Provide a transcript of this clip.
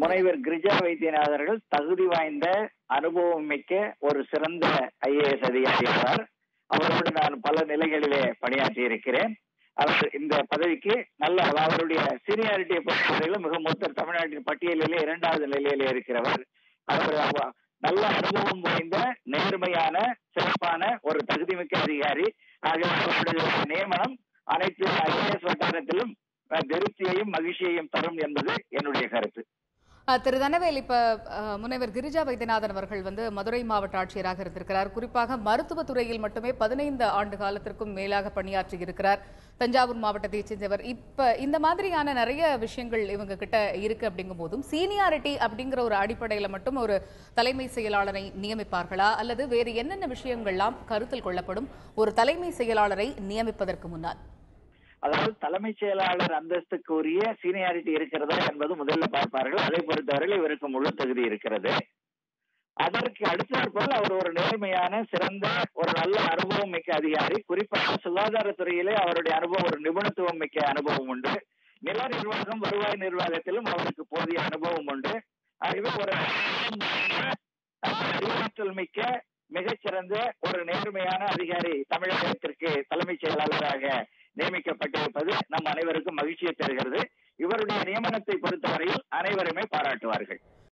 முனைவர் கிரிஜா வைத்தியநாதர்கள் தகுதி வாய்ந்த அனுபவம் மிக்க ஒரு சிறந்த IAS அதிகாரி ஆவார். அவரோடு நான் பல நிலைகளிலே பணியாற்றி இருக்கிறேன். அவர் இந்த பதவிக்கு நல்ல அவருடைய சீனியாரிட்டியை பொறுத்தவரையிலும் மிக மூத்த தமிழ்நாட்டின் பட்டியலிலே 2வது நிலையிலே இருக்கிறவர். அவர் நல்ல அனுபவம் வாய்ந்த நேர்மையான சிறப்பான ஒரு தகுதிமிக்க அதிகாரி. ஆகிய அவருடைய நியமனம் அனைத்து IAS வட்டாரத்திலும் திருப்தியையும் மகிழ்ச்சியையும் தரும் என்பது என்னுடைய கருத்து. திரு தனவேல், இப்ப முனைவர் கிரிஜா வைத்தியநாதன் அவர்கள் மதுரை மாவட்ட ஆட்சியராக இருந்திருக்கிறார். குறிப்பாக மருத்துவத்துறையில் மட்டுமே 15 ஆண்டு காலத்திற்கும் மேலாக பணியாற்றி இருக்கிறார். தஞ்சாவூர் மாவட்டத்தை சேர்ந்தவர். இப்ப இந்த மாதிரியான நிறைய விஷயங்கள் இவங்க கிட்ட இருக்கு. அப்படிங்கும் போதும் சீனியாரிட்டி அப்படிங்கிற ஒரு அடிப்படையில மட்டும் ஒரு தலைமை செயலாளரை நியமிப்பார்களா, அல்லது வேறு என்னென்ன விஷயங்கள்லாம் கருத்தில் கொள்ளப்படும் ஒரு தலைமை செயலாளரை நியமிப்பதற்கு முன்னால்? அதாவது தலைமைச் செயலாளர் அந்தஸ்துக்கு உரிய சீனியாரிட்டி இருக்கிறதா என்பது முதல்ல பார்ப்பார்கள். அதை பொறுத்தவரையில் இவருக்கு முழு தகுதி இருக்கிறது. அதற்கு அடுத்தாற்போல் அவர் ஒரு நேர்மையான சிறந்த ஒரு நல்ல அனுபவம் மிக்க அதிகாரி. குறிப்பாக சுகாதாரத்துறையிலே அவருடைய அனுபவம் ஒரு நிபுணத்துவம் மிக்க அனுபவம் உண்டு. நில நிர்வாகம் வருவாய் நிர்வாகத்திலும் அவருக்கு போதிய அனுபவம் உண்டு. ஆகவே ஒரு அறிவாற்றல் மிக்க மிகச்சிறந்த ஒரு நேர்மையான அதிகாரி தமிழகத்திற்கு தலைமைச் செயலாளராக நியமிக்கப்பட்டிருப்பது நம் அனைவருக்கும் மகிழ்ச்சியை தருகிறது. இவருடைய நியமனத்தை பொறுத்தவரையில் அனைவருமே பாராட்டுவார்கள்.